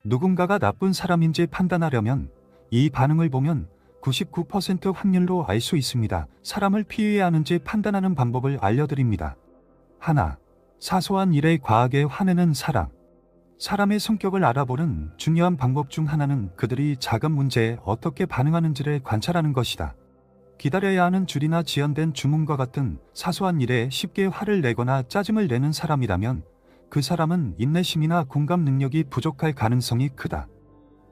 누군가가 나쁜 사람인지 판단하려면 이 반응을 보면 99% 확률로 알 수 있습니다. 사람을 피해야 하는지 판단하는 방법을 알려드립니다. 하나, 사소한 일에 과하게 화내는 사람. 사람의 성격을 알아보는 중요한 방법 중 하나는 그들이 작은 문제에 어떻게 반응하는지를 관찰하는 것이다. 기다려야 하는 줄이나 지연된 주문과 같은 사소한 일에 쉽게 화를 내거나 짜증을 내는 사람이라면 그 사람은 인내심이나 공감 능력이 부족할 가능성이 크다.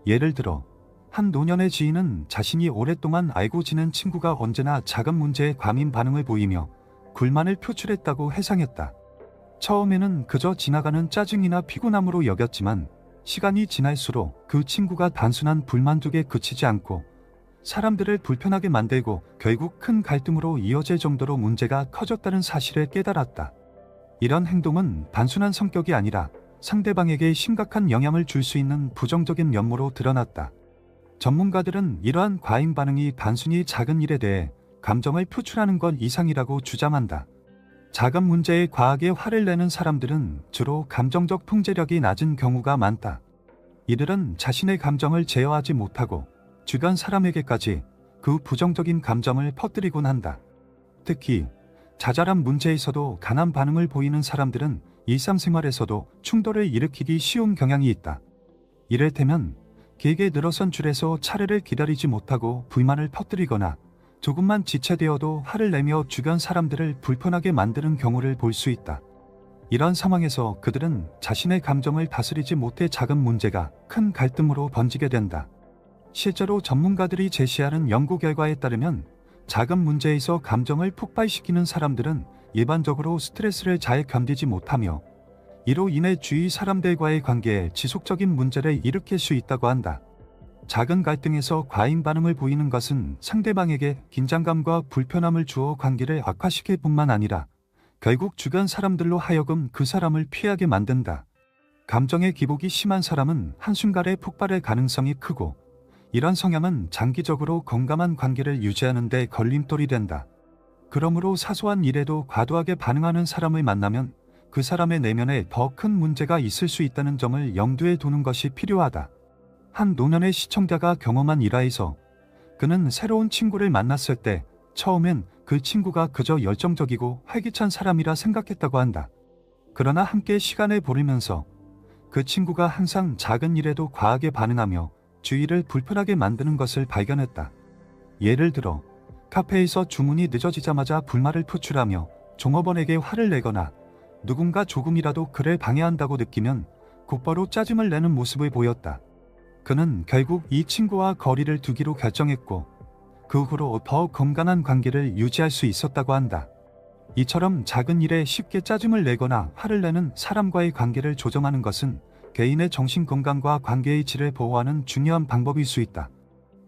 예를 들어 한 노년의 지인은 자신이 오랫동안 알고 지낸 친구가 언제나 작은 문제에 과민 반응을 보이며 불만을 표출했다고 회상했다. 처음에는 그저 지나가는 짜증이나 피곤함으로 여겼지만 시간이 지날수록 그 친구가 단순한 불만족에 그치지 않고 사람들을 불편하게 만들고 결국 큰 갈등으로 이어질 정도로 문제가 커졌다는 사실을 깨달았다. 이런 행동은 단순한 성격이 아니라 상대방에게 심각한 영향을 줄 수 있는 부정적인 면모로 드러났다. 전문가들은 이러한 과잉 반응이 단순히 작은 일에 대해 감정을 표출하는 것 이상이라고 주장한다. 작은 문제에 과하게 화를 내는 사람들은 주로 감정적 통제력이 낮은 경우가 많다. 이들은 자신의 감정을 제어하지 못하고 주변 사람에게까지 그 부정적인 감정을 퍼뜨리곤 한다. 특히 자잘한 문제에서도 강한 반응을 보이는 사람들은 일상생활에서도 충돌을 일으키기 쉬운 경향이 있다. 이를테면 길게 늘어선 줄에서 차례를 기다리지 못하고 불만을 퍼뜨리거나 조금만 지체되어도 화를 내며 주변 사람들을 불편하게 만드는 경우를 볼 수 있다. 이런 상황에서 그들은 자신의 감정을 다스리지 못해 작은 문제가 큰 갈등으로 번지게 된다. 실제로 전문가들이 제시하는 연구 결과에 따르면 작은 문제에서 감정을 폭발시키는 사람들은 일반적으로 스트레스를 잘 견디지 못하며 이로 인해 주위 사람들과의 관계에 지속적인 문제를 일으킬 수 있다고 한다. 작은 갈등에서 과잉 반응을 보이는 것은 상대방에게 긴장감과 불편함을 주어 관계를 악화시킬 뿐만 아니라 결국 주변 사람들로 하여금 그 사람을 피하게 만든다. 감정의 기복이 심한 사람은 한순간에 폭발할 가능성이 크고 이런 성향은 장기적으로 건강한 관계를 유지하는 데 걸림돌이 된다. 그러므로 사소한 일에도 과도하게 반응하는 사람을 만나면 그 사람의 내면에 더 큰 문제가 있을 수 있다는 점을 염두에 두는 것이 필요하다. 한 노년의 시청자가 경험한 일화에서 그는 새로운 친구를 만났을 때 처음엔 그 친구가 그저 열정적이고 활기찬 사람이라 생각했다고 한다. 그러나 함께 시간을 보내면서 그 친구가 항상 작은 일에도 과하게 반응하며 주위를 불편하게 만드는 것을 발견했다. 예를 들어 카페에서 주문이 늦어지자마자 불만을 표출하며 종업원에게 화를 내거나 누군가 조금이라도 그를 방해한다고 느끼면 곧바로 짜증을 내는 모습을 보였다. 그는 결국 이 친구와 거리를 두기로 결정했고 그 후로 더 건강한 관계를 유지할 수 있었다고 한다. 이처럼 작은 일에 쉽게 짜증을 내거나 화를 내는 사람과의 관계를 조정하는 것은 개인의 정신 건강과 관계의 질을 보호하는 중요한 방법일 수 있다.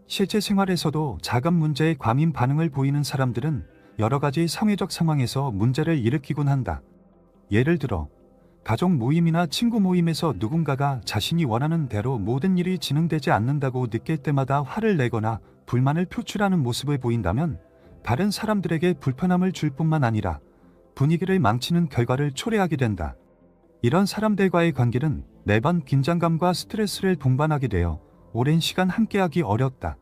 실제 생활에서도 작은 문제에 과민 반응을 보이는 사람들은 여러 가지 사회적 상황에서 문제를 일으키곤 한다. 예를 들어 가족 모임이나 친구 모임에서 누군가가 자신이 원하는 대로 모든 일이 진행되지 않는다고 느낄 때마다 화를 내거나 불만을 표출하는 모습을 보인다면 다른 사람들에게 불편함을 줄 뿐만 아니라 분위기를 망치는 결과를 초래하게 된다. 이런 사람들과의 관계는 매번 긴장감과 스트레스를 동반하게 되어 오랜 시간 함께하기 어렵다.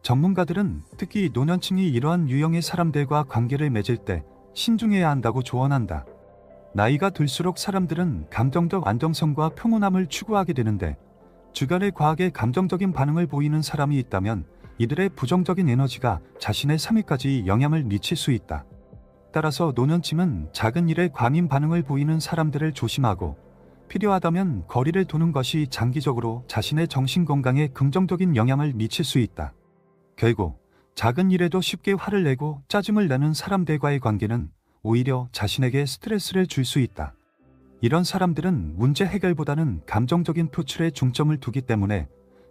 전문가들은 특히 노년층이 이러한 유형의 사람들과 관계를 맺을 때 신중해야 한다고 조언한다. 나이가 들수록 사람들은 감정적 안정성과 평온함을 추구하게 되는데 주변에 과하게 감정적인 반응을 보이는 사람이 있다면 이들의 부정적인 에너지가 자신의 삶에까지 영향을 미칠 수 있다. 따라서 노년층은 작은 일에 과민 반응을 보이는 사람들을 조심하고 필요하다면 거리를 두는 것이 장기적으로 자신의 정신 건강에 긍정적인 영향을 미칠 수 있다. 결국 작은 일에도 쉽게 화를 내고 짜증을 내는 사람들과의 관계는 오히려 자신에게 스트레스를 줄 수 있다. 이런 사람들은 문제 해결보다는 감정적인 표출에 중점을 두기 때문에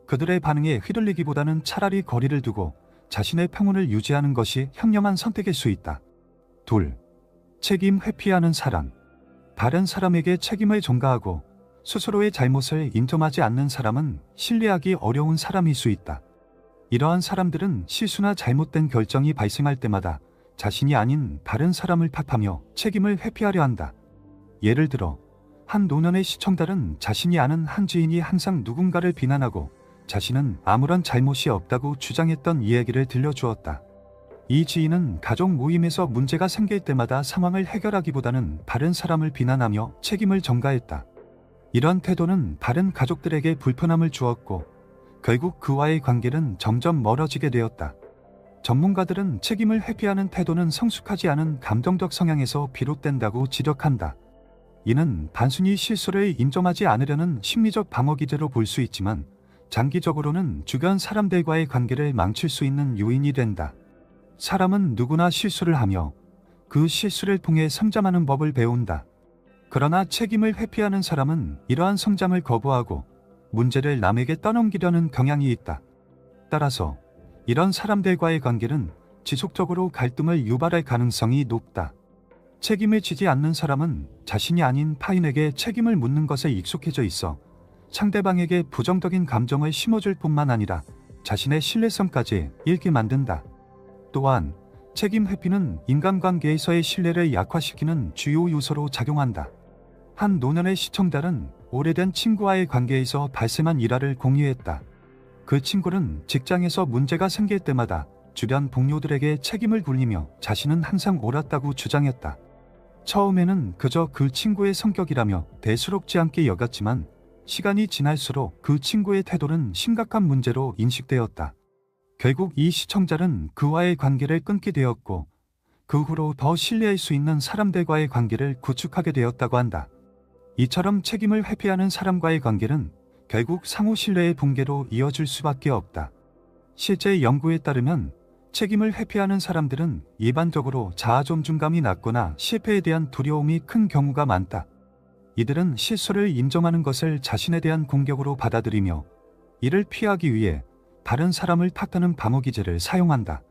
그들의 반응에 휘둘리기보다는 차라리 거리를 두고 자신의 평온을 유지하는 것이 현명한 선택일 수 있다. 2. 책임 회피하는 사람. 다른 사람에게 책임을 전가하고 스스로의 잘못을 인정하지 않는 사람은 신뢰하기 어려운 사람일 수 있다. 이러한 사람들은 실수나 잘못된 결정이 발생할 때마다 자신이 아닌 다른 사람을 탓하며 책임을 회피하려 한다. 예를 들어 한 노년의 시청자는 자신이 아는 한 지인이 항상 누군가를 비난하고 자신은 아무런 잘못이 없다고 주장했던 이야기를 들려주었다. 이 지인은 가족 모임에서 문제가 생길 때마다 상황을 해결하기보다는 다른 사람을 비난하며 책임을 전가했다. 이런 태도는 다른 가족들에게 불편함을 주었고 결국 그와의 관계는 점점 멀어지게 되었다. 전문가들은 책임을 회피하는 태도는 성숙하지 않은 감정적 성향에서 비롯된다고 지적한다. 이는 단순히 실수를 인정하지 않으려는 심리적 방어 기제로 볼 수 있지만 장기적으로는 주변 사람들과의 관계를 망칠 수 있는 요인이 된다. 사람은 누구나 실수를 하며 그 실수를 통해 성장하는 법을 배운다. 그러나 책임을 회피하는 사람은 이러한 성장을 거부하고 문제를 남에게 떠넘기려는 경향이 있다. 따라서 이런 사람들과의 관계는 지속적으로 갈등을 유발할 가능성이 높다. 책임을 지지 않는 사람은 자신이 아닌 타인에게 책임을 묻는 것에 익숙해져 있어 상대방에게 부정적인 감정을 심어줄 뿐만 아니라 자신의 신뢰성까지 잃게 만든다. 또한 책임 회피는 인간관계에서의 신뢰를 약화시키는 주요 요소로 작용한다. 한 노년의 시청자는 오래된 친구와의 관계에서 발생한 일화를 공유했다. 그 친구는 직장에서 문제가 생길 때마다 주변 동료들에게 책임을 돌리며 자신은 항상 옳았다고 주장했다. 처음에는 그저 그 친구의 성격이라며 대수롭지 않게 여겼지만 시간이 지날수록 그 친구의 태도는 심각한 문제로 인식되었다. 결국 이 시청자는 그와의 관계를 끊게 되었고 그 후로 더 신뢰할 수 있는 사람들과의 관계를 구축하게 되었다고 한다. 이처럼 책임을 회피하는 사람과의 관계는 결국 상호 신뢰의 붕괴로 이어질 수밖에 없다. 실제 연구에 따르면 책임을 회피하는 사람들은 일반적으로 자아 존중감이 낮거나 실패에 대한 두려움이 큰 경우가 많다. 이들은 실수를 인정하는 것을 자신에 대한 공격으로 받아들이며 이를 피하기 위해 다른 사람을 탓하는 방어 기제를 사용한다.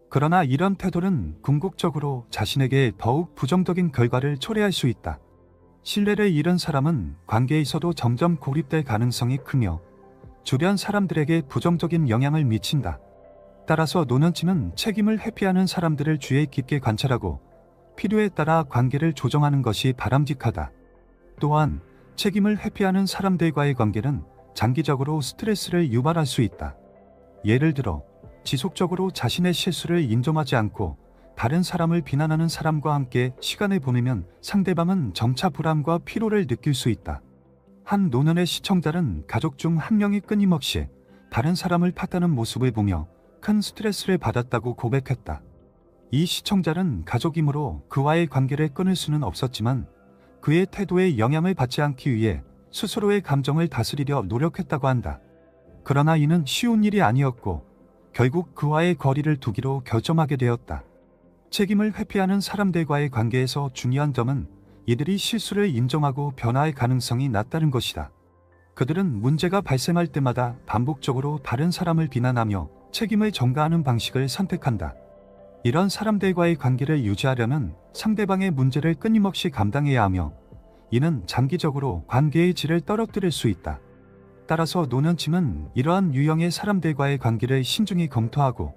그러나 이런 태도는 궁극적으로 자신에게 더욱 부정적인 결과를 초래할 수 있다. 신뢰를 잃은 사람은 관계에서도 점점 고립될 가능성이 크며 주변 사람들에게 부정적인 영향을 미친다. 따라서 노년층은 책임을 회피하는 사람들을 주의 깊게 관찰하고 필요에 따라 관계를 조정하는 것이 바람직하다. 또한 책임을 회피하는 사람들과의 관계는 장기적으로 스트레스를 유발할 수 있다. 예를 들어 지속적으로 자신의 실수를 인정하지 않고 다른 사람을 비난하는 사람과 함께 시간을 보내면 상대방은 점차 불안과 피로를 느낄 수 있다. 한 노년의 시청자는 가족 중 한 명이 끊임없이 다른 사람을 탓하는 모습을 보며 큰 스트레스를 받았다고 고백했다. 이 시청자는 가족이므로 그와의 관계를 끊을 수는 없었지만 그의 태도에 영향을 받지 않기 위해 스스로의 감정을 다스리려 노력했다고 한다. 그러나 이는 쉬운 일이 아니었고 결국 그와의 거리를 두기로 결정하게 되었다. 책임을 회피하는 사람들과의 관계에서 중요한 점은 이들이 실수를 인정하고 변화할 가능성이 낮다는 것이다. 그들은 문제가 발생할 때마다 반복적으로 다른 사람을 비난하며 책임을 전가하는 방식을 선택한다. 이런 사람들과의 관계를 유지하려면 상대방의 문제를 끊임없이 감당해야 하며 이는 장기적으로 관계의 질을 떨어뜨릴 수 있다. 따라서 노년층은 이러한 유형의 사람들과의 관계를 신중히 검토하고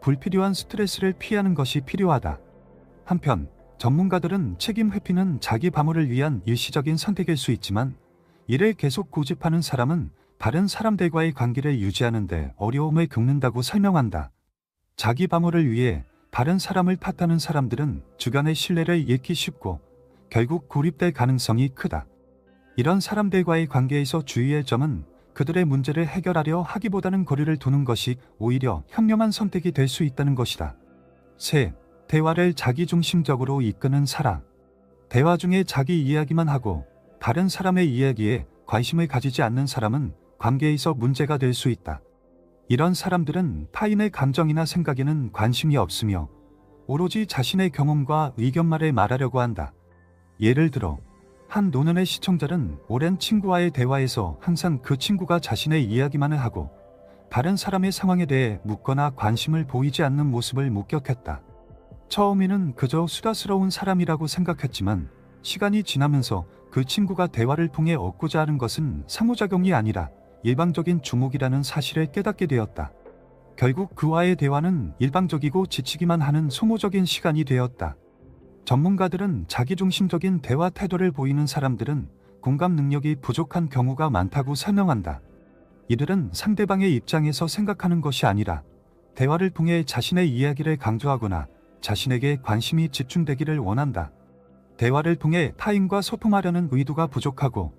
불필요한 스트레스를 피하는 것이 필요하다. 한편 전문가들은 책임 회피는 자기 방어를 위한 일시적인 선택일 수 있지만 이를 계속 고집하는 사람은 다른 사람들과의 관계를 유지하는 데 어려움을 겪는다고 설명한다. 자기 방어를 위해 다른 사람을 탓하는 사람들은 주변의 신뢰를 잃기 쉽고 결국 고립될 가능성이 크다. 이런 사람들과의 관계에서 주의할 점은 그들의 문제를 해결하려 하기보다는 거리를 두는 것이 오히려 현명한 선택이 될 수 있다는 것이다. 셋, 대화를 자기중심적으로 이끄는 사람. 대화 중에 자기 이야기만 하고 다른 사람의 이야기에 관심을 가지지 않는 사람은 관계에서 문제가 될 수 있다. 이런 사람들은 타인의 감정이나 생각에는 관심이 없으며 오로지 자신의 경험과 의견만을 말하려고 한다. 예를 들어 한 노년의 시청자는 오랜 친구와의 대화에서 항상 그 친구가 자신의 이야기만을 하고 다른 사람의 상황에 대해 묻거나 관심을 보이지 않는 모습을 목격했다. 처음에는 그저 수다스러운 사람이라고 생각했지만 시간이 지나면서 그 친구가 대화를 통해 얻고자 하는 것은 상호작용이 아니라 일방적인 주목이라는 사실을 깨닫게 되었다. 결국 그와의 대화는 일방적이고 지치기만 하는 소모적인 시간이 되었다. 전문가들은 자기중심적인 대화 태도를 보이는 사람들은 공감 능력이 부족한 경우가 많다고 설명한다. 이들은 상대방의 입장에서 생각하는 것이 아니라 대화를 통해 자신의 이야기를 강조하거나 자신에게 관심이 집중되기를 원한다. 대화를 통해 타인과 소통하려는 의도가 부족하고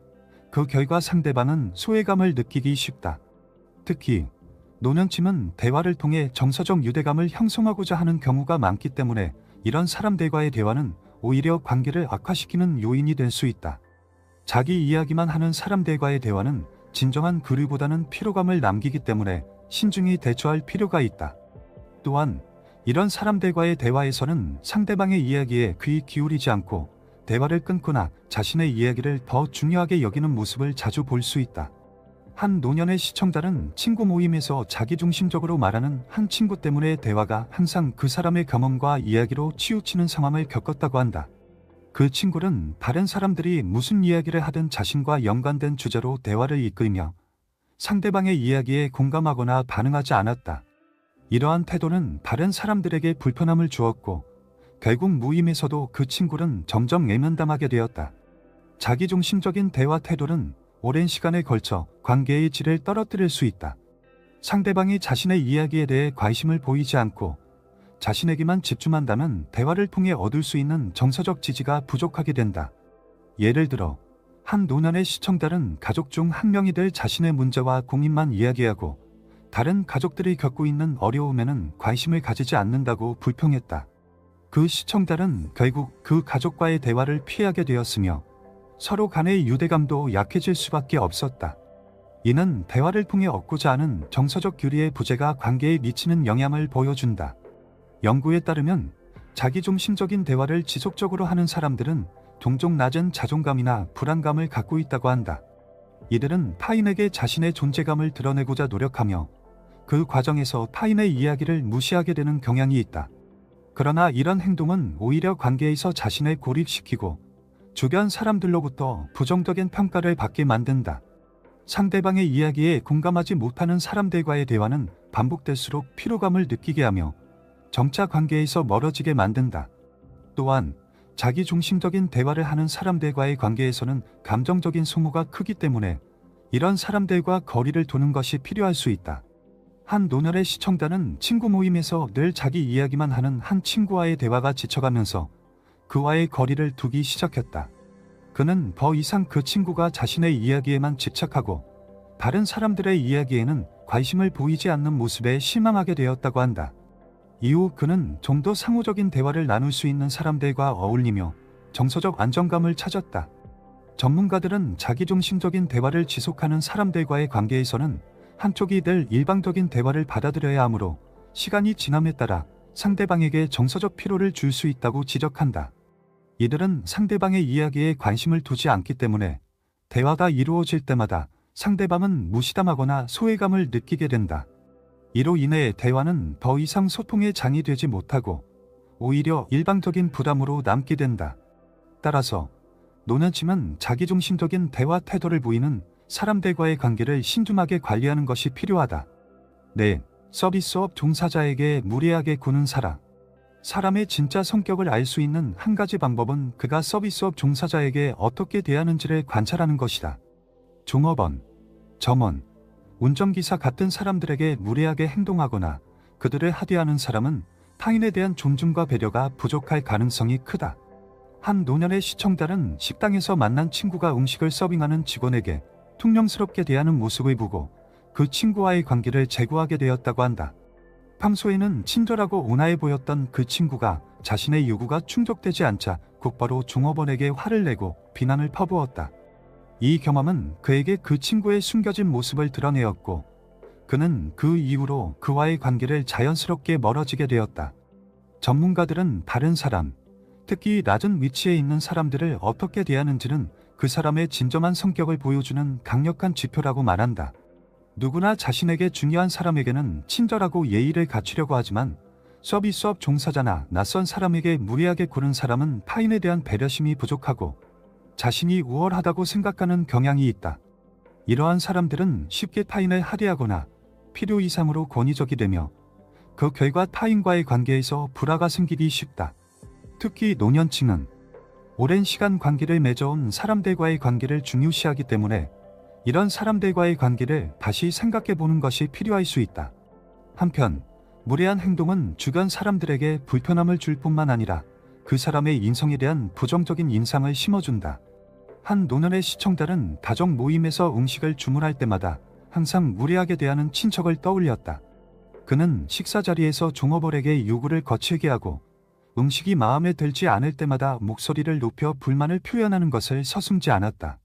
그 결과 상대방은 소외감을 느끼기 쉽다. 특히 노년층은 대화를 통해 정서적 유대감을 형성하고자 하는 경우가 많기 때문에 이런 사람들과의 대화는 오히려 관계를 악화시키는 요인이 될 수 있다. 자기 이야기만 하는 사람들과의 대화는 진정한 교류보다는 피로감을 남기기 때문에 신중히 대처할 필요가 있다. 또한 이런 사람들과의 대화에서는 상대방의 이야기에 귀 기울이지 않고 대화를 끊거나 자신의 이야기를 더 중요하게 여기는 모습을 자주 볼 수 있다. 한 노년의 시청자는 친구 모임에서 자기중심적으로 말하는 한 친구 때문에 대화가 항상 그 사람의 경험과 이야기로 치우치는 상황을 겪었다고 한다. 그 친구는 다른 사람들이 무슨 이야기를 하든 자신과 연관된 주제로 대화를 이끌며 상대방의 이야기에 공감하거나 반응하지 않았다. 이러한 태도는 다른 사람들에게 불편함을 주었고 결국 모임에서도 그 친구는 점점 외면당하게 되었다. 자기중심적인 대화 태도는 오랜 시간에 걸쳐 관계의 질을 떨어뜨릴 수 있다. 상대방이 자신의 이야기에 대해 관심을 보이지 않고 자신에게만 집중한다면 대화를 통해 얻을 수 있는 정서적 지지가 부족하게 된다. 예를 들어 한 노년의 시청자는 가족 중 한 명이 될 자신의 문제와 고민만 이야기하고 다른 가족들이 겪고 있는 어려움에는 관심을 가지지 않는다고 불평했다. 그 시청자는 결국 그 가족과의 대화를 피하게 되었으며 서로 간의 유대감도 약해질 수밖에 없었다. 이는 대화를 통해 얻고자 하는 정서적 교류의 부재가 관계에 미치는 영향을 보여준다. 연구에 따르면 자기중심적인 대화를 지속적으로 하는 사람들은 종종 낮은 자존감이나 불안감을 갖고 있다고 한다. 이들은 타인에게 자신의 존재감을 드러내고자 노력하며 그 과정에서 타인의 이야기를 무시하게 되는 경향이 있다. 그러나 이런 행동은 오히려 관계에서 자신을 고립시키고 주변 사람들로부터 부정적인 평가를 받게 만든다. 상대방의 이야기에 공감하지 못하는 사람들과의 대화는 반복될수록 피로감을 느끼게 하며 점차 관계에서 멀어지게 만든다. 또한 자기중심적인 대화를 하는 사람들과의 관계에서는 감정적인 소모가 크기 때문에 이런 사람들과 거리를 두는 것이 필요할 수 있다. 한 노년의 시청자는 친구 모임에서 늘 자기 이야기만 하는 한 친구와의 대화가 지쳐가면서 그와의 거리를 두기 시작했다. 그는 더 이상 그 친구가 자신의 이야기에만 집착하고 다른 사람들의 이야기에는 관심을 보이지 않는 모습에 실망하게 되었다고 한다. 이후 그는 좀 더 상호적인 대화를 나눌 수 있는 사람들과 어울리며 정서적 안정감을 찾았다. 전문가들은 자기중심적인 대화를 지속하는 사람들과의 관계에서는 한쪽이 늘 일방적인 대화를 받아들여야 하므로 시간이 지남에 따라 상대방에게 정서적 피로를 줄 수 있다고 지적한다. 이들은 상대방의 이야기에 관심을 두지 않기 때문에 대화가 이루어질 때마다 상대방은 무시당하거나 소외감을 느끼게 된다. 이로 인해 대화는 더 이상 소통의 장이 되지 못하고 오히려 일방적인 부담으로 남게 된다. 따라서 노년층은 자기중심적인 대화 태도를 보이는 사람들과의 관계를 신중하게 관리하는 것이 필요하다. 네, 서비스업 종사자에게 무례하게 구는 사람. 사람의 진짜 성격을 알 수 있는 한 가지 방법은 그가 서비스업 종사자에게 어떻게 대하는지를 관찰하는 것이다. 종업원, 점원, 운전기사 같은 사람들에게 무례하게 행동하거나 그들을 하대하는 사람은 타인에 대한 존중과 배려가 부족할 가능성이 크다. 한 노년의 시청자는 식당에서 만난 친구가 음식을 서빙하는 직원에게 퉁명스럽게 대하는 모습을 보고 그 친구와의 관계를 재고하게 되었다고 한다. 평소에는 친절하고 온화해 보였던 그 친구가 자신의 요구가 충족되지 않자 곧바로 종업원에게 화를 내고 비난을 퍼부었다. 이 경험은 그에게 그 친구의 숨겨진 모습을 드러내었고 그는 그 이후로 그와의 관계를 자연스럽게 멀어지게 되었다. 전문가들은 다른 사람, 특히 낮은 위치에 있는 사람들을 어떻게 대하는지는 그 사람의 진정한 성격을 보여주는 강력한 지표라고 말한다. 누구나 자신에게 중요한 사람에게는 친절하고 예의를 갖추려고 하지만 서비스업 종사자나 낯선 사람에게 무례하게 구는 사람은 타인에 대한 배려심이 부족하고 자신이 우월하다고 생각하는 경향이 있다. 이러한 사람들은 쉽게 타인을 하대하거나 필요 이상으로 권위적이 되며 그 결과 타인과의 관계에서 불화가 생기기 쉽다. 특히 노년층은 오랜 시간 관계를 맺어온 사람들과의 관계를 중요시하기 때문에 이런 사람들과의 관계를 다시 생각해 보는 것이 필요할 수 있다. 한편 무례한 행동은 주변 사람들에게 불편함을 줄 뿐만 아니라 그 사람의 인성에 대한 부정적인 인상을 심어준다. 한 노년의 시청자는 가족 모임에서 음식을 주문할 때마다 항상 무례하게 대하는 친척을 떠올렸다. 그는 식사 자리에서 종업원에게 요구를 거칠게 하고 음식이 마음에 들지 않을 때마다 목소리를 높여 불만을 표현하는 것을 서슴지 않았다.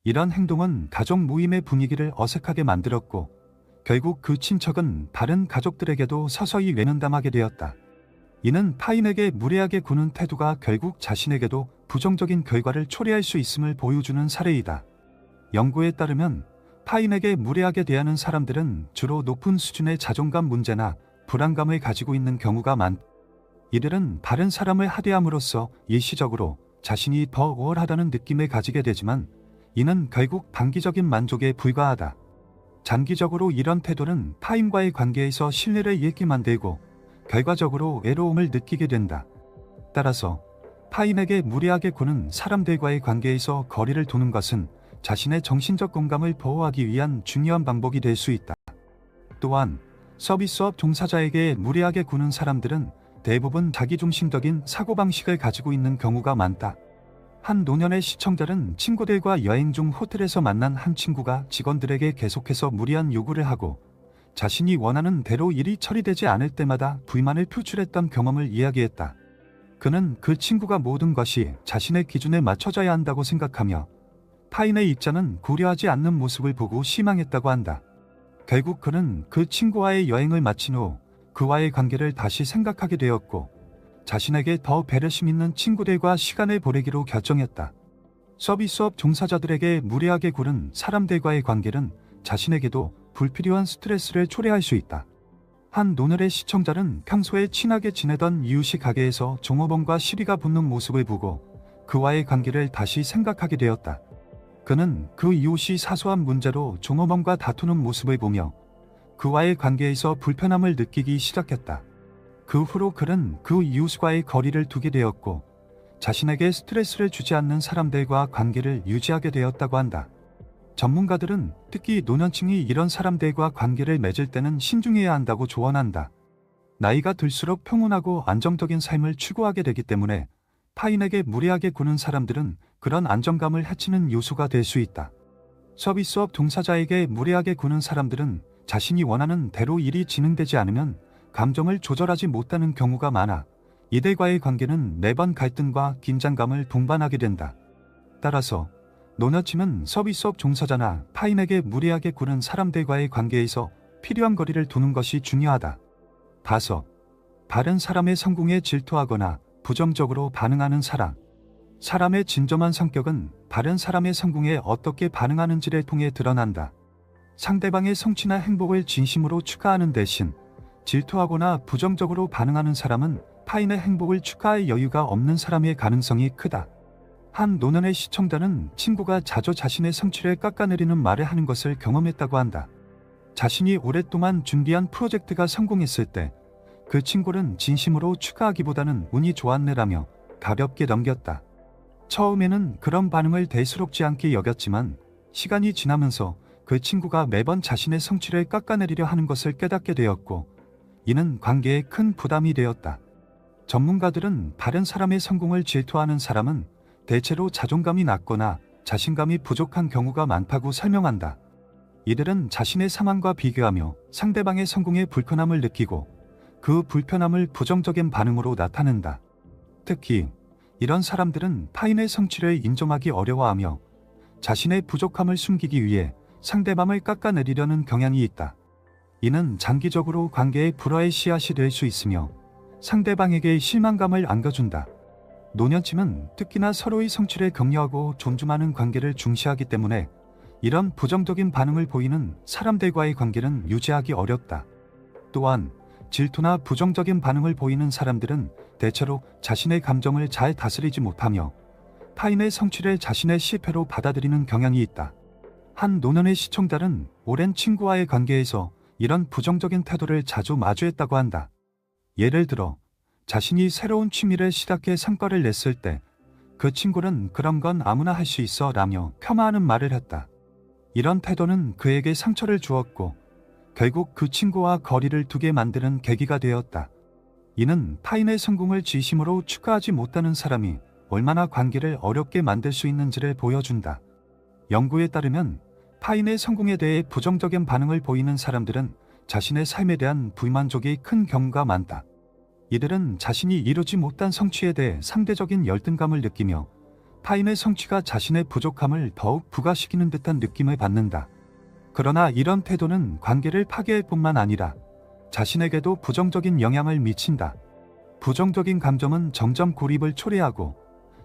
이런 행동은 가족 모임의 분위기를 어색하게 만들었고 결국 그 친척은 다른 가족들에게도 서서히 외면당하게 되었다. 이는 타인에게 무례하게 구는 태도가 결국 자신에게도 부정적인 결과를 초래할 수 있음을 보여주는 사례이다. 연구에 따르면 타인에게 무례하게 대하는 사람들은 주로 높은 수준의 자존감 문제나 불안감을 가지고 있는 경우가 많다. 이들은 다른 사람을 하대함으로써 일시적으로 자신이 더 우월하다는 느낌을 가지게 되지만 이는 결국 단기적인 만족에 불과하다. 장기적으로 이런 태도는 타인과의 관계에서 신뢰를 잃게 만들고 결과적으로 외로움을 느끼게 된다. 따라서 타인에게 무례하게 구는 사람들과의 관계에서 거리를 두는 것은 자신의 정신적 건강을 보호하기 위한 중요한 방법이 될 수 있다. 또한 서비스업 종사자에게 무례하게 구는 사람들은 대부분 자기중심적인 사고방식을 가지고 있는 경우가 많다. 한 노년의 시청자는 친구들과 여행 중 호텔에서 만난 한 친구가 직원들에게 계속해서 무리한 요구를 하고 자신이 원하는 대로 일이 처리되지 않을 때마다 불만을 표출했던 경험을 이야기했다. 그는 그 친구가 모든 것이 자신의 기준에 맞춰져야 한다고 생각하며 타인의 입장은 고려하지 않는 모습을 보고 실망했다고 한다. 결국 그는 그 친구와의 여행을 마친 후 그와의 관계를 다시 생각하게 되었고 자신에게 더 배려심 있는 친구들과 시간을 보내기로 결정했다. 서비스업 종사자들에게 무례하게 구는 사람들과의 관계는 자신에게도 불필요한 스트레스를 초래할 수 있다. 한 노늘의 시청자는 평소에 친하게 지내던 이웃이 가게에서 종업원과 시비가 붙는 모습을 보고 그와의 관계를 다시 생각하게 되었다. 그는 그 이웃이 사소한 문제로 종업원과 다투는 모습을 보며 그와의 관계에서 불편함을 느끼기 시작했다. 그 후로 그는 그 이웃과의 거리를 두게 되었고 자신에게 스트레스를 주지 않는 사람들과 관계를 유지하게 되었다고 한다. 전문가들은 특히 노년층이 이런 사람들과 관계를 맺을 때는 신중해야 한다고 조언한다. 나이가 들수록 평온하고 안정적인 삶을 추구하게 되기 때문에 타인에게 무례하게 구는 사람들은 그런 안정감을 해치는 요소가 될 수 있다. 서비스업 종사자에게 무례하게 구는 사람들은 자신이 원하는 대로 일이 진행되지 않으면 감정을 조절하지 못하는 경우가 많아 이들과의 관계는 매번 갈등과 긴장감을 동반하게 된다. 따라서 노년층은 서비스업 종사자나 타인에게 무례하게 구는 사람들과의 관계에서 필요한 거리를 두는 것이 중요하다. 5. 다른 사람의 성공에 질투하거나 부정적으로 반응하는 사람. 사람의 진정한 성격은 다른 사람의 성공에 어떻게 반응하는지를 통해 드러난다. 상대방의 성취나 행복을 진심으로 축하하는 대신 질투하거나 부정적으로 반응하는 사람은 타인의 행복을 축하할 여유가 없는 사람의 가능성이 크다. 한 노년의 시청자는 친구가 자주 자신의 성취를 깎아내리는 말을 하는 것을 경험했다고 한다. 자신이 오랫동안 준비한 프로젝트가 성공했을 때 그 친구는 진심으로 축하하기보다는 운이 좋았네라며 가볍게 넘겼다. 처음에는 그런 반응을 대수롭지 않게 여겼지만 시간이 지나면서 그 친구가 매번 자신의 성취를 깎아내리려 하는 것을 깨닫게 되었고 이는 관계에 큰 부담이 되었다. 전문가들은 다른 사람의 성공을 질투하는 사람은 대체로 자존감이 낮거나 자신감이 부족한 경우가 많다고 설명한다. 이들은 자신의 상황과 비교하며 상대방의 성공에 불편함을 느끼고 그 불편함을 부정적인 반응으로 나타낸다. 특히 이런 사람들은 타인의 성취를 인정하기 어려워하며 자신의 부족함을 숨기기 위해 상대방을 깎아내리려는 경향이 있다. 이는 장기적으로 관계의 불화의 씨앗이 될 수 있으며 상대방에게 실망감을 안겨준다. 노년층은 특히나 서로의 성취를 격려하고 존중하는 관계를 중시하기 때문에 이런 부정적인 반응을 보이는 사람들과의 관계는 유지하기 어렵다. 또한 질투나 부정적인 반응을 보이는 사람들은 대체로 자신의 감정을 잘 다스리지 못하며 타인의 성취를 자신의 실패로 받아들이는 경향이 있다. 한 노년의 시청자는 오랜 친구와의 관계에서 이런 부정적인 태도를 자주 마주했다고 한다. 예를 들어 자신이 새로운 취미를 시작해 성과를 냈을 때 그 친구는 그런 건 아무나 할 수 있어 라며 폄하하는 말을 했다. 이런 태도는 그에게 상처를 주었고 결국 그 친구와 거리를 두게 만드는 계기가 되었다. 이는 타인의 성공을 진심으로 축하하지 못하는 사람이 얼마나 관계를 어렵게 만들 수 있는지를 보여준다. 연구에 따르면 타인의 성공에 대해 부정적인 반응을 보이는 사람들은 자신의 삶에 대한 불만족이 큰 경우가 많다. 이들은 자신이 이루지 못한 성취에 대해 상대적인 열등감을 느끼며 타인의 성취가 자신의 부족함을 더욱 부각시키는 듯한 느낌을 받는다. 그러나 이런 태도는 관계를 파괴할 뿐만 아니라 자신에게도 부정적인 영향을 미친다. 부정적인 감정은 점점 고립을 초래하고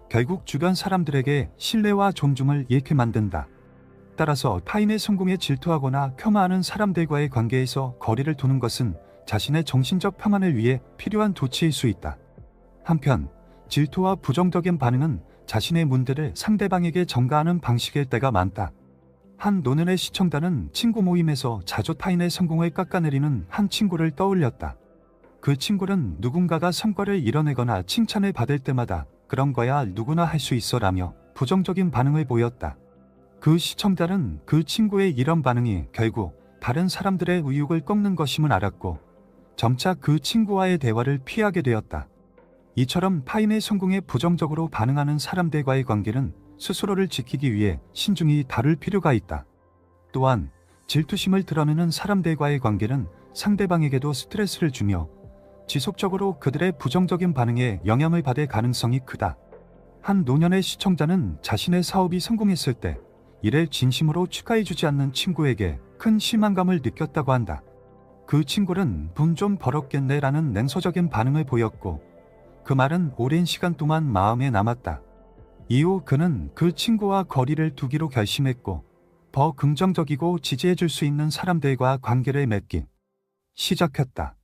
결국 주변 사람들에게 신뢰와 존중을 잃게 만든다. 따라서 타인의 성공에 질투하거나 폄하하는 사람들과의 관계에서 거리를 두는 것은 자신의 정신적 평안을 위해 필요한 조치일 수 있다. 한편 질투와 부정적인 반응은 자신의 문제를 상대방에게 전가하는 방식일 때가 많다. 한 노년의 시청자는 친구 모임에서 자주 타인의 성공을 깎아내리는 한 친구를 떠올렸다. 그 친구는 누군가가 성과를 이뤄내거나 칭찬을 받을 때마다 그런 거야 누구나 할 수 있어 라며 부정적인 반응을 보였다. 그 시청자는 그 친구의 이런 반응이 결국 다른 사람들의 의욕을 꺾는 것임을 알았고 점차 그 친구와의 대화를 피하게 되었다. 이처럼 타인의 성공에 부정적으로 반응하는 사람들과의 관계는 스스로를 지키기 위해 신중히 다룰 필요가 있다. 또한 질투심을 드러내는 사람들과의 관계는 상대방에게도 스트레스를 주며 지속적으로 그들의 부정적인 반응에 영향을 받을 가능성이 크다. 한 노년의 시청자는 자신의 사업이 성공했을 때 이를 진심으로 축하해주지 않는 친구에게 큰 실망감을 느꼈다고 한다. 그 친구는 돈 좀 벌었겠네 라는 냉소적인 반응을 보였고 그 말은 오랜 시간 동안 마음에 남았다. 이후 그는 그 친구와 거리를 두기로 결심했고 더 긍정적이고 지지해줄 수 있는 사람들과 관계를 맺기 시작했다.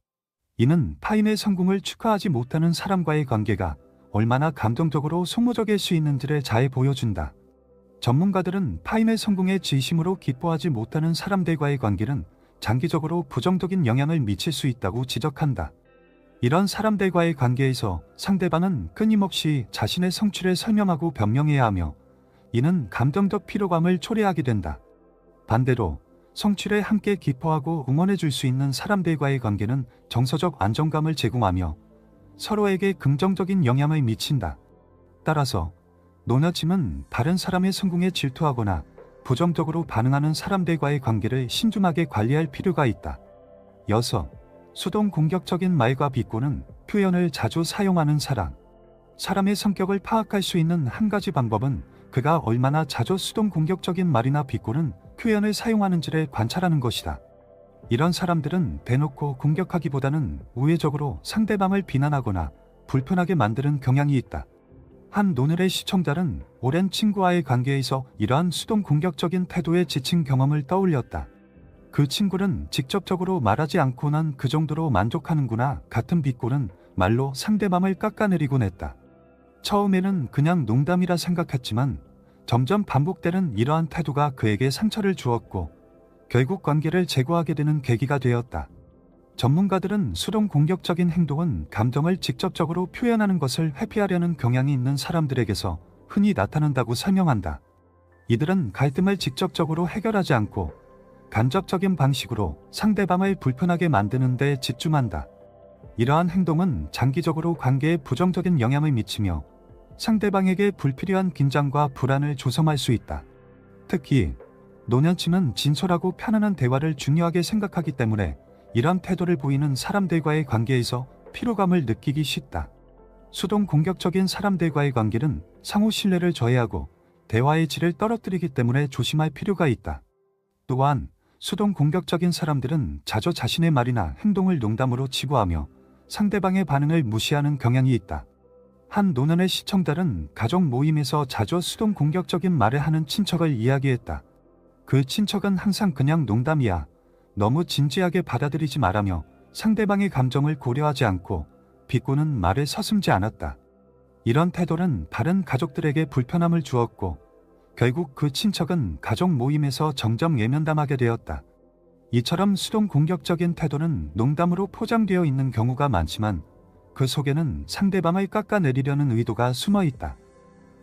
이는 타인의 성공을 축하하지 못하는 사람과의 관계가 얼마나 감정적으로 소모적일 수 있는지를 잘 보여준다. 전문가들은 타인의 성공에 진심으로 기뻐하지 못하는 사람들과의 관계는 장기적으로 부정적인 영향을 미칠 수 있다고 지적한다. 이런 사람들과의 관계에서 상대방은 끊임없이 자신의 성취를 설명하고 변명해야 하며 이는 감정적 피로감을 초래하게 된다. 반대로 성취를 함께 기뻐하고 응원해 줄 수 있는 사람들과의 관계는 정서적 안정감을 제공하며 서로에게 긍정적인 영향을 미친다. 따라서 노년층은 다른 사람의 성공에 질투하거나 부정적으로 반응하는 사람들과의 관계를 신중하게 관리할 필요가 있다. 6. 수동 공격적인 말과 비꼬는 표현을 자주 사용하는 사람. 사람의 성격을 파악할 수 있는 한 가지 방법은 그가 얼마나 자주 수동 공격적인 말이나 비꼬는 표현을 사용하는지를 관찰하는 것이다. 이런 사람들은 대놓고 공격하기보다는 우회적으로 상대방을 비난하거나 불편하게 만드는 경향이 있다. 한 노늘의 시청자는 오랜 친구와의 관계에서 이러한 수동 공격적인 태도에 지친 경험을 떠올렸다. 그 친구는 직접적으로 말하지 않고 난 그 정도로 만족하는구나 같은 비꼬는 말로 상대방을 깎아내리곤 했다. 처음에는 그냥 농담이라 생각했지만 점점 반복되는 이러한 태도가 그에게 상처를 주었고 결국 관계를 재고하게 되는 계기가 되었다. 전문가들은 수동 공격적인 행동은 감정을 직접적으로 표현하는 것을 회피하려는 경향이 있는 사람들에게서 흔히 나타난다고 설명한다. 이들은 갈등을 직접적으로 해결하지 않고 간접적인 방식으로 상대방을 불편하게 만드는 데 집중한다. 이러한 행동은 장기적으로 관계에 부정적인 영향을 미치며 상대방에게 불필요한 긴장과 불안을 조성할 수 있다. 특히 노년층은 진솔하고 편안한 대화를 중요하게 생각하기 때문에 이런 태도를 보이는 사람들과의 관계에서 피로감을 느끼기 쉽다. 수동 공격적인 사람들과의 관계는 상호 신뢰를 저해하고 대화의 질을 떨어뜨리기 때문에 조심할 필요가 있다. 또한 수동 공격적인 사람들은 자주 자신의 말이나 행동을 농담으로 치부하며 상대방의 반응을 무시하는 경향이 있다. 한 노년의 시청자는 가족 모임에서 자주 수동 공격적인 말을 하는 친척을 이야기했다. 그 친척은 항상 그냥 농담이야. 너무 진지하게 받아들이지 말라며 상대방의 감정을 고려하지 않고 비꼬는 말을 서슴지 않았다. 이런 태도는 다른 가족들에게 불편함을 주었고 결국 그 친척은 가족 모임에서 점점 예면담하게 되었다. 이처럼 수동 공격적인 태도는 농담으로 포장되어 있는 경우가 많지만 그 속에는 상대방을 깎아내리려는 의도가 숨어 있다.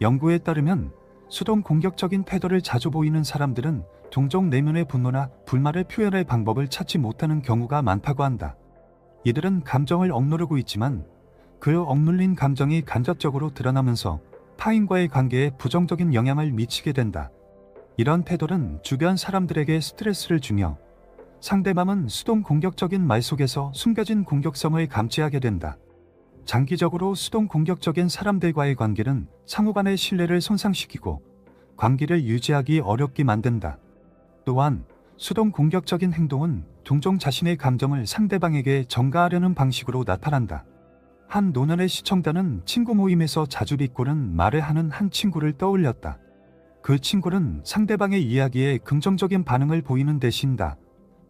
연구에 따르면 수동 공격적인 태도를 자주 보이는 사람들은 종종 내면의 분노나 불만을 표현할 방법을 찾지 못하는 경우가 많다고 한다. 이들은 감정을 억누르고 있지만 그 억눌린 감정이 간접적으로 드러나면서 타인과의 관계에 부정적인 영향을 미치게 된다. 이런 태도는 주변 사람들에게 스트레스를 주며 상대방은 수동 공격적인 말 속에서 숨겨진 공격성을 감지하게 된다. 장기적으로 수동 공격적인 사람들과의 관계는 상호간의 신뢰를 손상시키고 관계를 유지하기 어렵게 만든다. 또한 수동 공격적인 행동은 종종 자신의 감정을 상대방에게 전가하려는 방식으로 나타난다. 한 노년의 시청자는 친구 모임에서 자주 비꼬는 말을 하는 한 친구를 떠올렸다. 그 친구는 상대방의 이야기에 긍정적인 반응을 보이는 대신 다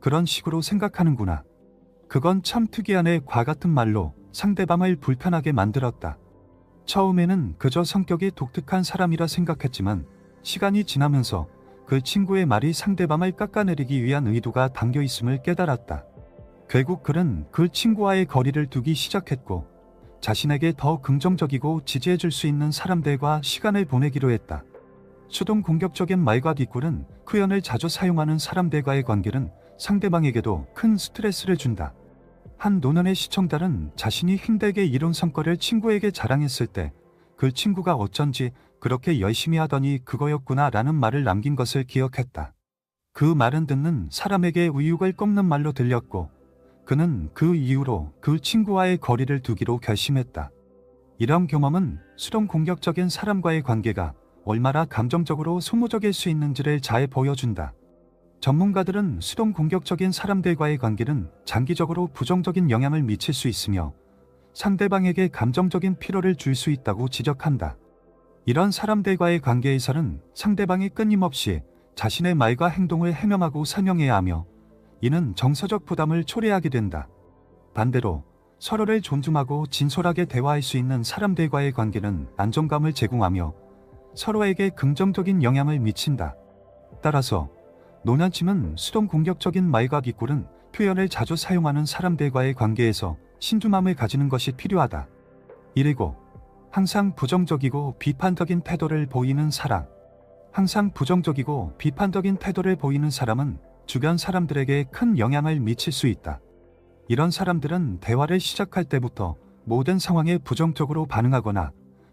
그런 식으로 생각하는구나. 그건 참 특이하네 과 같은 말로 상대방을 불편하게 만들었다. 처음에는 그저 성격이 독특한 사람이라 생각했지만 시간이 지나면서 그 친구의 말이 상대방을 깎아내리기 위한 의도가 담겨 있음을 깨달았다. 결국 그는 그 친구와의 거리를 두기 시작했고 자신에게 더 긍정적이고 지지해줄 수 있는 사람들과 시간을 보내기로 했다. 수동 공격적인 말과 뒷골은 표현을 자주 사용하는 사람들과의 관계는 상대방에게도 큰 스트레스를 준다. 한 노년의 시청자는 자신이 힘들게 이룬 성과를 친구에게 자랑했을 때 그 친구가 어쩐지 그렇게 열심히 하더니 그거였구나 라는 말을 남긴 것을 기억했다. 그 말은 듣는 사람에게 의욕을 꺾는 말로 들렸고 그는 그 이후로 그 친구와의 거리를 두기로 결심했다. 이런 경험은 수동 공격적인 사람과의 관계가 얼마나 감정적으로 소모적일 수 있는지를 잘 보여준다. 전문가들은 수동 공격적인 사람들과의 관계는 장기적으로 부정적인 영향을 미칠 수 있으며 상대방에게 감정적인 피로를 줄 수 있다고 지적한다. 이런 사람들과의 관계에서는 상대방이 끊임없이 자신의 말과 행동을 해명하고 설명해야 하며 이는 정서적 부담을 초래하게 된다. 반대로 서로를 존중하고 진솔하게 대화할 수 있는 사람들과의 관계는 안정감을 제공하며 서로에게 긍정적인 영향을 미친다. 따라서 노년층은 수동 공격적인 말과 뒷골은 표현을 자주 사용하는 사람들과의 관계에서 신중함을 가지는 것이 필요하다. 1. 항상 부정적이고 비판적인 태도를 보이는 사람. 항상 부정적이고 비판적인 태도를 보이는 사람은 주변 사람들에게 큰 영향을 미칠 수 있다. 이런 사람들은 대화를 시작할 때부터 모든 상황에 부정적으로 반응하거나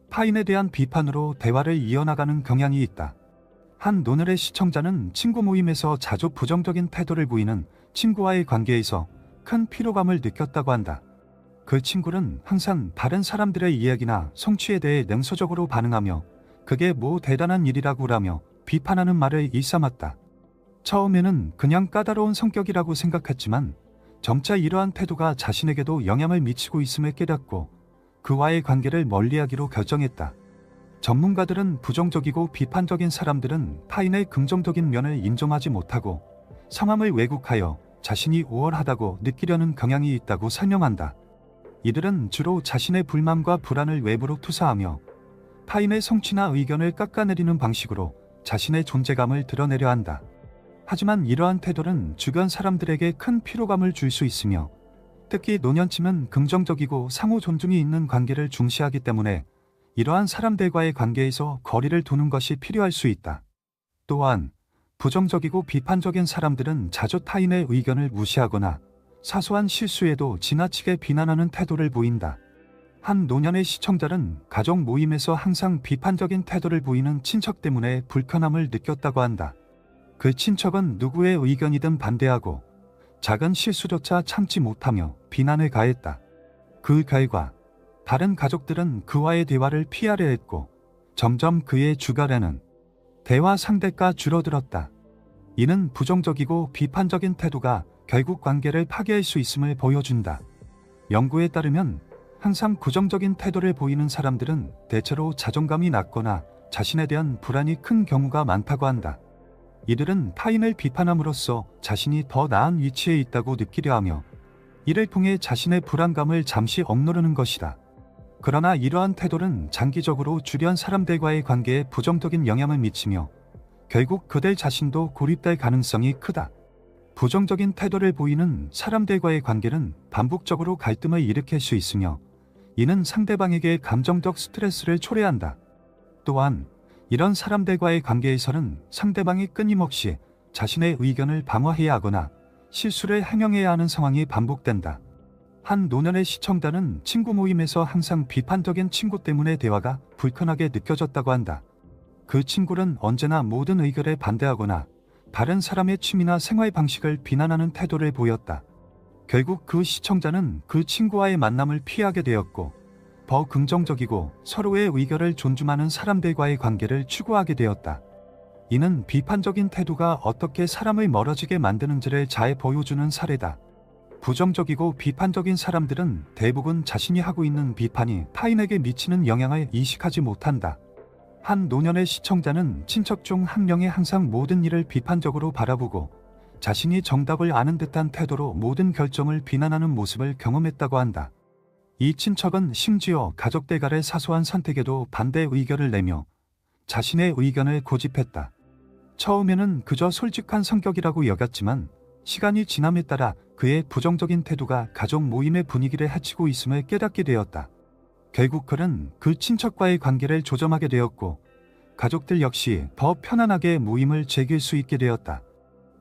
타인에 대한 비판으로 대화를 이어나가는 경향이 있다. 한 노늘의 시청자는 친구 모임에서 자주 부정적인 태도를 보이는 친구와의 관계에서 큰 피로감을 느꼈다고 한다. 그 친구는 항상 다른 사람들의 이야기나 성취에 대해 냉소적으로 반응하며 그게 뭐 대단한 일이라고라며 비판하는 말을 일삼았다. 처음에는 그냥 까다로운 성격이라고 생각했지만 점차 이러한 태도가 자신에게도 영향을 미치고 있음을 깨닫고 그와의 관계를 멀리하기로 결정했다. 전문가들은 부정적이고 비판적인 사람들은 타인의 긍정적인 면을 인정하지 못하고 상황을 왜곡하여 자신이 우월하다고 느끼려는 경향이 있다고 설명한다. 이들은 주로 자신의 불만과 불안을 외부로 투사하며 타인의 성취나 의견을 깎아내리는 방식으로 자신의 존재감을 드러내려 한다. 하지만 이러한 태도는 주변 사람들에게 큰 피로감을 줄 수 있으며 특히 노년층은 긍정적이고 상호 존중이 있는 관계를 중시하기 때문에 이러한 사람들과의 관계에서 거리를 두는 것이 필요할 수 있다. 또한 부정적이고 비판적인 사람들은 자주 타인의 의견을 무시하거나 사소한 실수에도 지나치게 비난하는 태도를 보인다. 한 노년의 시청자는 가족 모임에서 항상 비판적인 태도를 보이는 친척 때문에 불편함을 느꼈다고 한다. 그 친척은 누구의 의견이든 반대하고 작은 실수조차 참지 못하며 비난을 가했다. 그 결과 다른 가족들은 그와의 대화를 피하려 했고 점점 그의 주변에는 대화 상대가 줄어들었다. 이는 부정적이고 비판적인 태도가 결국 관계를 파괴할 수 있음을 보여준다. 연구에 따르면 항상 부정적인 태도를 보이는 사람들은 대체로 자존감이 낮거나 자신에 대한 불안이 큰 경우가 많다고 한다. 이들은 타인을 비판함으로써 자신이 더 나은 위치에 있다고 느끼려 하며 이를 통해 자신의 불안감을 잠시 억누르는 것이다. 그러나 이러한 태도는 장기적으로 주변 사람들과의 관계에 부정적인 영향을 미치며 결국 그들 자신도 고립될 가능성이 크다. 부정적인 태도를 보이는 사람들과의 관계는 반복적으로 갈등을 일으킬 수 있으며 이는 상대방에게 감정적 스트레스를 초래한다. 또한 이런 사람들과의 관계에서는 상대방이 끊임없이 자신의 의견을 방어해야 하거나 실수를 행용해야 하는 상황이 반복된다. 한 노년의 시청자는 친구 모임에서 항상 비판적인 친구 때문에 대화가 불편하게 느껴졌다고 한다. 그 친구는 언제나 모든 의견에 반대하거나 다른 사람의 취미나 생활 방식을 비난하는 태도를 보였다. 결국 그 시청자는 그 친구와의 만남을 피하게 되었고, 더 긍정적이고 서로의 의견을 존중하는 사람들과의 관계를 추구하게 되었다. 이는 비판적인 태도가 어떻게 사람을 멀어지게 만드는지를 잘 보여주는 사례다. 부정적이고 비판적인 사람들은 대부분 자신이 하고 있는 비판이 타인에게 미치는 영향을 인식하지 못한다. 한 노년의 시청자는 친척 중 한 명이 항상 모든 일을 비판적으로 바라보고 자신이 정답을 아는 듯한 태도로 모든 결정을 비난하는 모습을 경험했다고 한다. 이 친척은 심지어 가족들 간의 사소한 선택에도 반대 의견을 내며 자신의 의견을 고집했다. 처음에는 그저 솔직한 성격이라고 여겼지만 시간이 지남에 따라 그의 부정적인 태도가 가족 모임의 분위기를 해치고 있음을 깨닫게 되었다. 결국 그는 그 친척과의 관계를 조정하게 되었고 가족들 역시 더 편안하게 모임을 즐길 수 있게 되었다.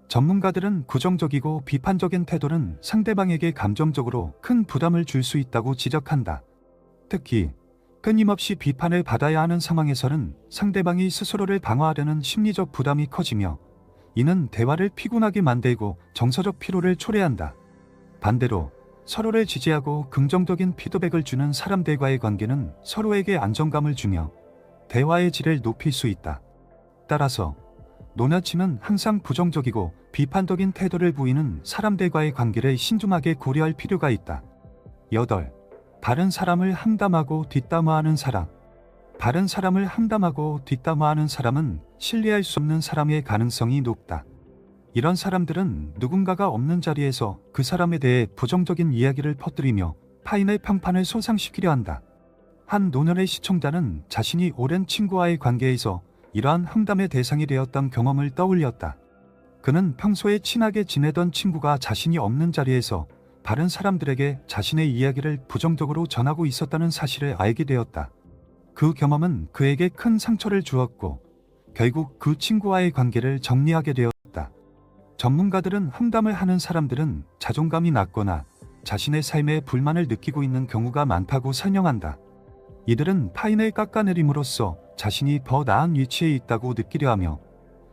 전문가들은 부정적이고 비판적인 태도는 상대방에게 감정적으로 큰 부담을 줄 수 있다고 지적한다. 특히 끊임없이 비판을 받아야 하는 상황에서는 상대방이 스스로를 방어하려는 심리적 부담이 커지며 이는 대화를 피곤하게 만들고 정서적 피로를 초래한다. 반대로 서로를 지지하고 긍정적인 피드백을 주는 사람들과의 관계는 서로에게 안정감을 주며 대화의 질을 높일 수 있다. 따라서 노년층은 항상 부정적이고 비판적인 태도를 보이는 사람들과의 관계를 신중하게 고려할 필요가 있다. 8. 다른 사람을 함담하고 뒷담화하는 사람. 다른 사람을 함담하고 뒷담화하는 사람은 신뢰할 수 없는 사람의 가능성이 높다. 이런 사람들은 누군가가 없는 자리에서 그 사람에 대해 부정적인 이야기를 퍼뜨리며 타인의 평판을 손상시키려 한다. 한 노년의 시청자는 자신이 오랜 친구와의 관계에서 이러한 함담의 대상이 되었던 경험을 떠올렸다. 그는 평소에 친하게 지내던 친구가 자신이 없는 자리에서 다른 사람들에게 자신의 이야기를 부정적으로 전하고 있었다는 사실을 알게 되었다. 그 경험은 그에게 큰 상처를 주었고 결국 그 친구와의 관계를 정리하게 되었다. 전문가들은 함담을 하는 사람들은 자존감이 낮거나 자신의 삶에 불만을 느끼고 있는 경우가 많다고 설명한다. 이들은 타인을 깎아내림으로써 자신이 더 나은 위치에 있다고 느끼려 하며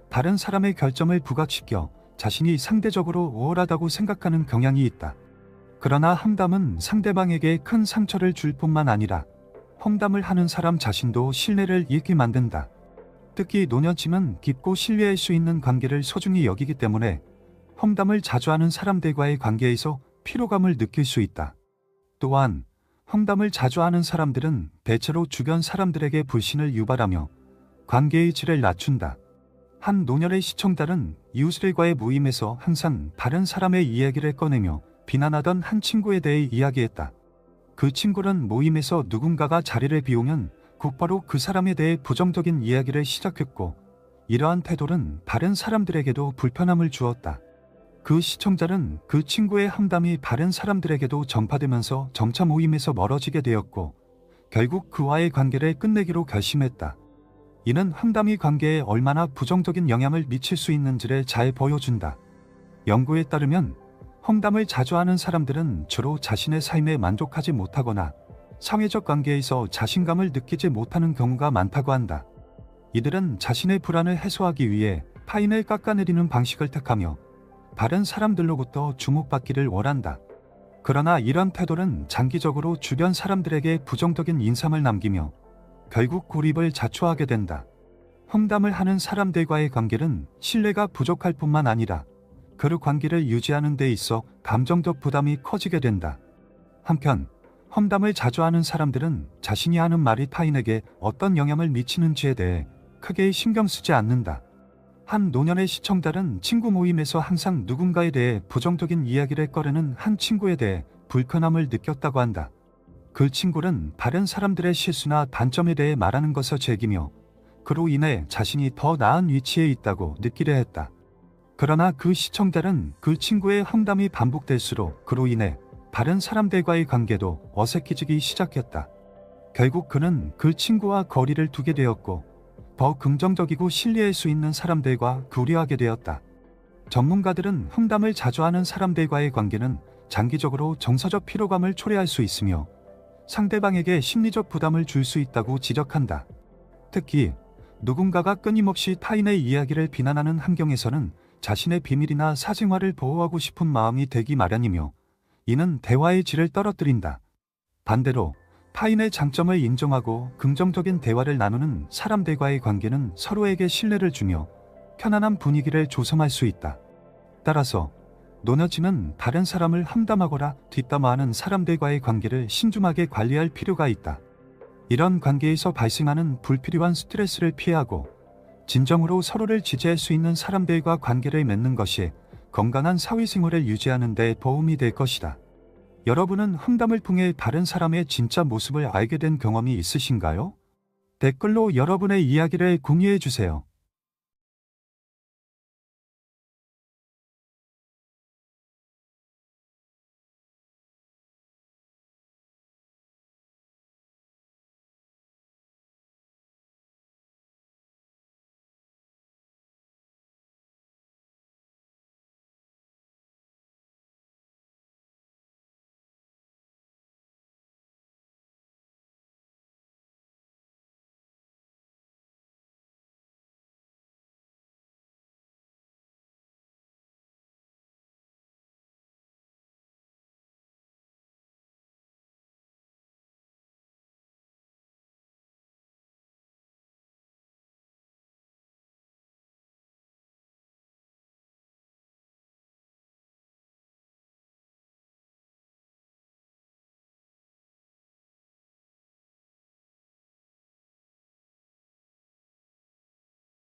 다른 사람의 결정을 부각시켜 자신이 상대적으로 우월하다고 생각하는 경향이 있다. 그러나 함담은 상대방에게 큰 상처를 줄 뿐만 아니라 험담을 하는 사람 자신도 신뢰를 잃게 만든다. 특히 노년층은 깊고 신뢰할 수 있는 관계를 소중히 여기기 때문에 험담을 자주 하는 사람들과의 관계에서 피로감을 느낄 수 있다. 또한 험담을 자주 하는 사람들은 대체로 주변 사람들에게 불신을 유발하며 관계의 질을 낮춘다. 한 노년의 시청자는 이웃들과의 모임에서 항상 다른 사람의 이야기를 꺼내며 비난하던 한 친구에 대해 이야기했다. 그 친구는 모임에서 누군가가 자리를 비우면 곧바로 그 사람에 대해 부정적인 이야기를 시작했고 이러한 태도는 다른 사람들에게도 불편함을 주었다. 그 시청자는 그 친구의 함담이 다른 사람들에게도 전파되면서 점차 모임에서 멀어지게 되었고 결국 그와의 관계를 끝내기로 결심했다. 이는 함담이 관계에 얼마나 부정적인 영향을 미칠 수 있는지를 잘 보여준다. 연구에 따르면 험담을 자주 하는 사람들은 주로 자신의 삶에 만족하지 못하거나 사회적 관계에서 자신감을 느끼지 못하는 경우가 많다고 한다. 이들은 자신의 불안을 해소하기 위해 타인을 깎아내리는 방식을 택하며 다른 사람들로부터 주목받기를 원한다. 그러나 이런 태도는 장기적으로 주변 사람들에게 부정적인 인상을 남기며 결국 고립을 자초하게 된다. 험담을 하는 사람들과의 관계는 신뢰가 부족할 뿐만 아니라 그 관계를 유지하는 데 있어 감정적 부담이 커지게 된다. 한편 험담을 자주 하는 사람들은 자신이 하는 말이 타인에게 어떤 영향을 미치는지에 대해 크게 신경 쓰지 않는다. 한 노년의 시청자는 친구 모임에서 항상 누군가에 대해 부정적인 이야기를 꺼내는 한 친구에 대해 불편함을 느꼈다고 한다. 그 친구는 다른 사람들의 실수나 단점에 대해 말하는 것을 즐기며 그로 인해 자신이 더 나은 위치에 있다고 느끼려 했다. 그러나 그 시청자는 그 친구의 험담이 반복될수록 그로 인해 다른 사람들과의 관계도 어색해지기 시작했다. 결국 그는 그 친구와 거리를 두게 되었고 더 긍정적이고 신뢰할 수 있는 사람들과 교류하게 되었다. 전문가들은 험담을 자주 하는 사람들과의 관계는 장기적으로 정서적 피로감을 초래할 수 있으며 상대방에게 심리적 부담을 줄 수 있다고 지적한다. 특히 누군가가 끊임없이 타인의 이야기를 비난하는 환경에서는 자신의 비밀이나 사생활을 보호하고 싶은 마음이 되기 마련이며 이는 대화의 질을 떨어뜨린다. 반대로 타인의 장점을 인정하고 긍정적인 대화를 나누는 사람들과의 관계는 서로에게 신뢰를 주며 편안한 분위기를 조성할 수 있다. 따라서 노너지는 다른 사람을 험담하거나 뒷담화하는 사람들과의 관계를 신중하게 관리할 필요가 있다. 이런 관계에서 발생하는 불필요한 스트레스를 피하고 진정으로 서로를 지지할 수 있는 사람들과 관계를 맺는 것이 건강한 사회생활을 유지하는 데 도움이 될 것이다. 여러분은 험담을 통해 다른 사람의 진짜 모습을 알게 된 경험이 있으신가요? 댓글로 여러분의 이야기를 공유해 주세요.